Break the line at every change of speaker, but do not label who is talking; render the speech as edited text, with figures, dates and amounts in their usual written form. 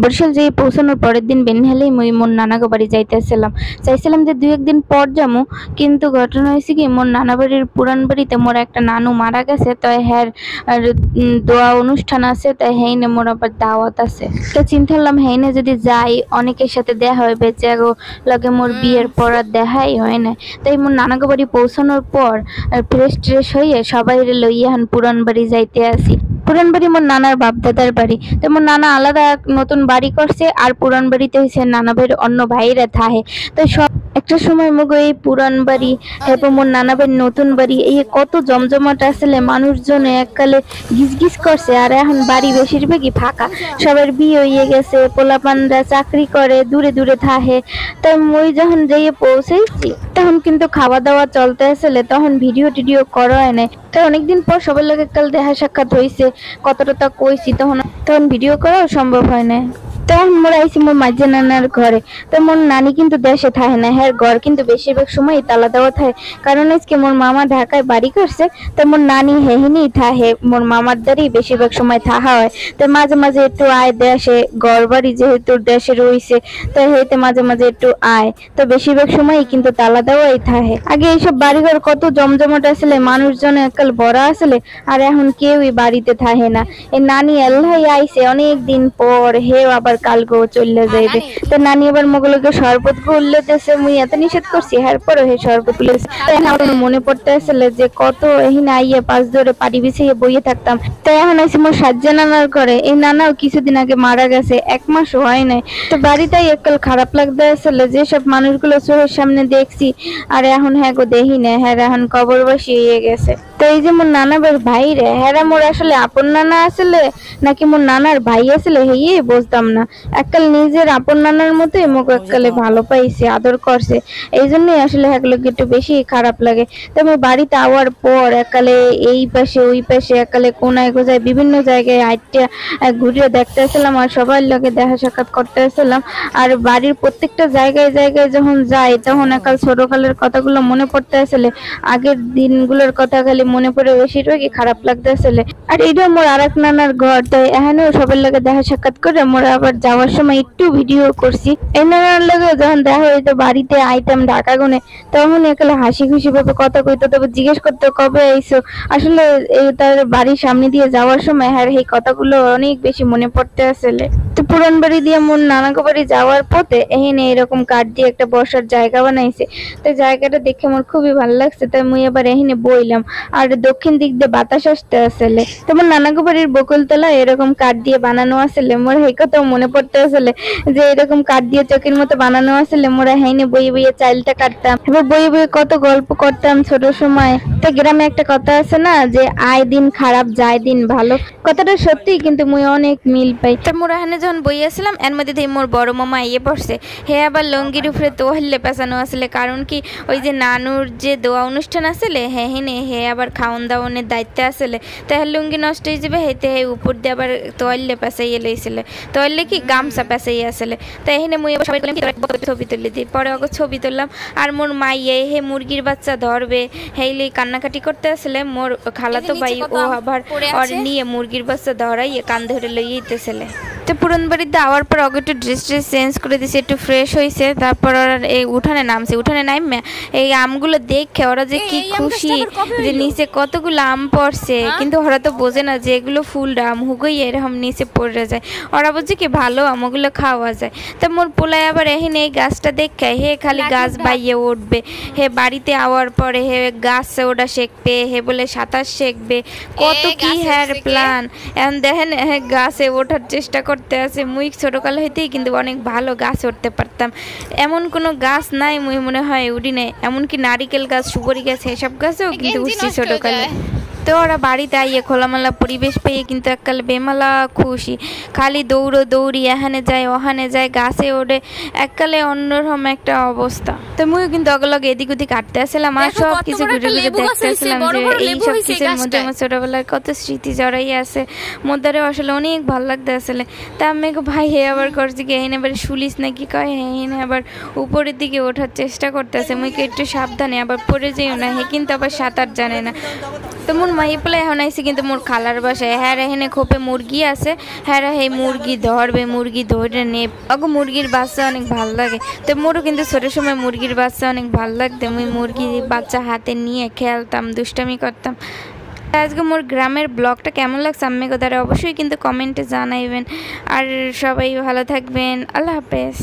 বরিশাল যেয়ে পৌঁছানোর পরের দিন বেনিহালেই মুই মোর নানাগো বাড়ি যাইতেছিলাম। চাইছিলাম যে 2-1 দিন পর যামু, কিন্তু ঘটনা হয়েছে কি মোর নানা বাড়ির পুরান বাড়িতে মোর একটা নানু মারা গেছে। তো হ্যার দোয়া অনুষ্ঠান আছে, তাই হেইনে মোর আবার দাওয়াত আছে। তো চিন্তা করলাম হেইনে যদি যাই অনেকের সাথে দেখা হবে, যাগো লগে মোর বিয়ের পর আর দেখাই হয় না। তাই মোর নানাগো বাড়ি পৌঁছানোর পর ফ্রেশ ট্রেশ হয়ে সবাই লইয়া এখন পুরান বাড়ি যাইতে আসি। পুরান বাড়ি মোর নানার বাপ দাদার বাড়ি। তো মোর নানা আলাদা নতুন বাড়ি করছে, আর পুরান বাড়িতে হয়েছে নানা ভাইয়ের অন্য ভাইরা থাহে। তো সব একটা সময় মুগো এই পুরান বাড়ি এবং মোর নানা ভাইয়ের নতুন বাড়ি এই কত জমজমাট আসলে, মানুষজন এককালে গিজগিজ করছে। আর এখন বাড়ি বেশিরভাগই ফাঁকা, সবার বিয়ে হয়ে গেছে, পোলাপানরা চাকরি করে দূরে দূরে থাহে। তাই মই যখন যাইয়ে পৌঁছেছি তখন কিন্তু খাওয়া দাওয়া চলতে আসলে, তখন ভিডিও টিডিও করা হয় নাই। তো অনেকদিন পর সবার লোক কাল দেখা সাক্ষাৎ হয়েছে, কতটা কইছি, তখন ভিডিও করাও সম্ভব হয় না। তখন মোর আইসি মোর মাঝে নানার ঘরে। তো মোর নানি কিন্তু দেশে থাকে না, হ্যাঁ ঘর কিন্তু বেশিরভাগ সময় তালা দেওয়া থাকে, কারণ আজকে মোর মামা ঢাকায় বাড়ি করছে। তো মোর নানি হেহিনি থাহে, মোর মামার দ্বারই বেশিরভাগ সময় থাহা হয়। তো মাঝে মাঝে একটু আয় দেশে, ঘর বাড়ি যেহেতু দেশে রয়েছে, তো হেতে মাঝে মাঝে একটু আয়। তো বেশিরভাগ সময়ই কিন্তু তালা দেওয়াই থাকে। আগে এইসব বাড়িঘর কত জমজমাট আসলে, মানুষজন একাল ভরা আসলে, আর এখন কেউই বাড়িতে থাকে না। এই নানি আল্লাহ আইছে অনেক দিন পর, হেও আবার কালগো চলে যাইবে। তো নানি আবার মগলকে শরবত গুলে দেশে, মুই এত নিষেধ করছি হ্যার পরে হে শরবত গুলে। আমার মনে পড়তে আসলে যে কত এহিনা আইয়ে পাঁচ ধরে পাড়ি বিছিয়ে বইয়ে থাকতাম। তাই এখন আইসি মোর সাজ্জা নানার ঘরে। এই নানাও কিছুদিন আগে মারা গেছে, 1 মাসও হয় নাই। তো বাড়িটাই এককাল খারাপ লাগতে আসলে, যেসব মানুষগুলো চোখের সামনে দেখছি আর এখন হ্যাঁ গো দেখি না, হ্যাঁ এখন কবরবাসী হয়ে গেছে। তো এই যে মোর নানা ভাই রে, হ্যাঁ মোর আসলে আপন নানা আসলে নাকি মোর নানার ভাই আসলে হেয়ে বুঝতাম না। এককাল নিজের আপন নানার মতোই মোক এককালে ভালো পাইছে, আদর করছে, এই জন্যই আসলে হ্যাগুলোকে একটু বেশি খারাপ লাগে। তো আমি বাড়িতে আওয়ার পর এককালে এই পাশে ওই পাশে এককালে কোনায় গোজায় বিভিন্ন জায়গায় আইটা ঘুরে দেখতে আসলাম, আর সবার লগে দেখা সাক্ষাৎ করতে আসলাম। আর বাড়ির প্রত্যেকটা জায়গায় জায়গায় যখন যাই তখন একাল ছোটকালের কথাগুলো মনে পড়তে আসলে, আগের দিনগুলোর কথা খালি মনে পড়ে বেশিরভাগই খারাপ লাগতে আসলে। আর এটা মোর আরেক নানার ঘর, তাই এখানেও সবার লগে দেখা সাক্ষাৎ করে মোর আবার যাওয়ার সময় একটু ভিডিও করছি। এই নানার লগে যখন দেখা হইতো বাড়িতে আইতাম ঢাকা গুনে, তখন একালে হাসি খুশি ভাবে কথা কইতো, তবে জিজ্ঞেস করতো কবে আইসো। আসলে এই তার বাড়ির সামনে দিয়ে যাওয়ার সময় হ্যাঁ এই কথাগুলো অনেক বেশি মনে পড়তে আসলে। তো পুরান বাড়ি দিয়ে মোর নানাগো বাড়ি যাওয়ার পথে এখানে এরকম কাঠ দিয়ে একটা বসার জায়গা বানাইছে। তো জায়গাটা দেখে আমার খুবই ভালো লাগছে, তাই মুই আবার এখানে বইলাম। আর দক্ষিণ দিক দিয়ে বাতাস আসতে আসলে। তোমার নানাগো বাড়ির বকুলতলা এরকম কাঠ দিয়ে বানানো আসলে, মোর এই কথাও মনে পড়তে আসলে যে এরকম কাঠ দিয়ে চোখের মতো বানানো আসলে। মোরা হাইনে বইয়ে বইয়ে চাইলটা কাটতাম, এবার বইয়ে বইয়ে কত গল্প করতাম ছোট সময়। তো গ্রামে একটা কথা আছে না, যে আয় দিন খারাপ যায় দিন ভালো, কথাটা সত্যি, কিন্তু মুই অনেক মিল পাই। তো মোরা হানে যখন বইয়াছিলাম এর মধ্যে দিয়ে মোর বড় মামা ইয়ে পড়ছে, হে আবার লঙ্গির উপরে তোহলে পেঁচানো আসলে, কারণ কি ওই যে নানুর যে দোয়া অনুষ্ঠান আসলে হ্যাঁ হেনে হে আবার খাওয়ান দাওয়ানের দায়িত্বে আসলে। তো হ্যাঁ লুঙ্গি নষ্ট হয়ে যাবে, হেতে হে উপর দিয়ে আবার তোয়াল্লে পেঁচাইয়ে লইছিলে, তোয়াল্লে কি গামছা পেঁচাইয়ে আসলে। তো এখানে মুই আবার সবাই ছবি তুলে দিই, পরে ওকে ছবি তুললাম। আর মোর মাইয়ে হে মুরগির বাচ্চা ধরবে হেইলে কান্নাকাটি করতে আসলে, মোর খালাতো ভাই ও আবার আর নিয়ে মুরগির বাচ্চা ধরাইয়ে কান ধরে লইতেছিলে। তো পুরান বাড়িতে আওয়ার পর ওকে একটু ড্রেস চেঞ্জ করে দিয়েছে, একটু ফ্রেশ হয়েছে। তারপর ওরা এই উঠানে নামছে, উঠানে নামে এই আমগুলো দেখে ওরা যে কি খুশি, যে নিচে কতগুলো আম পড়ছে। কিন্তু ওরা তো বোঝে না যে এগুলো ফুল আম হুগই এরকম নিচে পড়ে যায়, ওরা বলছে কি ভালো আমগুলো খাওয়া যায়। তো মোর পোলায় আবার এখানে এই গাছটা দেখে হে খালি গাছ বাইয়ে উঠবে, হে বাড়িতে আওয়ার পরে হে গাছে ওটা শিখবে, হে বলে সাঁতার শিখবে, কত কি হ্যার প্ল্যান। এখন দেখেন গাছে ওঠার চেষ্টা করতে আছে। মুই ছোটকাল হইতেই কিন্তু অনেক ভালো গাছ উঠতে পারতাম, এমন কোনো গাছ নাই মুই মনে হয় উঠি নাই, এমনকি নারিকেল গাছ সুপারি গাছ এসব গাছেও কিন্তু উঠছি ছোটকালে। তো ওরা বাড়িতে আইয়ে খোলামেলা পরিবেশ পেয়ে কিন্তু এককালে বেমালা খুশি, খালি দৌড়ি এখানে যায় ওখানে যায়, গাছে ওঠে, এককালে অন্যরকম একটা অবস্থা। তো মুইও কিন্তু অগলগে এদিক ওদিক কাটতে আসলাম, আর সব কিছু ঘুরে ঘুরে দেখতে আসলাম যে এই সব কিছুর মধ্যে আমার ছোটবেলার কত স্মৃতি জড়াই আছে মধ্যে, আসলে অনেক ভালো লাগতে আসলে। তা আমি ভাই হে আবার করছি কি এনে আবার শুলিস নাকি কয়, এনে আবার উপরের দিকে ওঠার চেষ্টা করতেছে, মুইকে একটু সাবধানে আবার পড়ে যেও না, হে কিন্তু আবার সাঁতার জানে না। তো মোর মাই পেলে এখন আইসি কিন্তু মোর খালার বাসায়। হ্যাঁ এখানে খোপে মুরগি আছে, হ্যাঁ এই মুরগি ধরবে, মুরগি ধরে নে। অগো মুরগির বাচ্চা অনেক ভালো লাগে। তো মোরও কিন্তু ছোটোর সময় মুরগির বাচ্চা অনেক ভালো লাগতো। আমি মুরগির বাচ্চা হাতে নিয়ে খেলতাম, দুষ্টামি করতাম। আজকে মোর গ্রামের ব্লগটা কেমন লাগছে আমি কোথায় অবশ্যই কিন্তু কমেন্টে জানাইবেন। আর সবাই ভালো থাকবেন। আল্লাহ হাফেজ।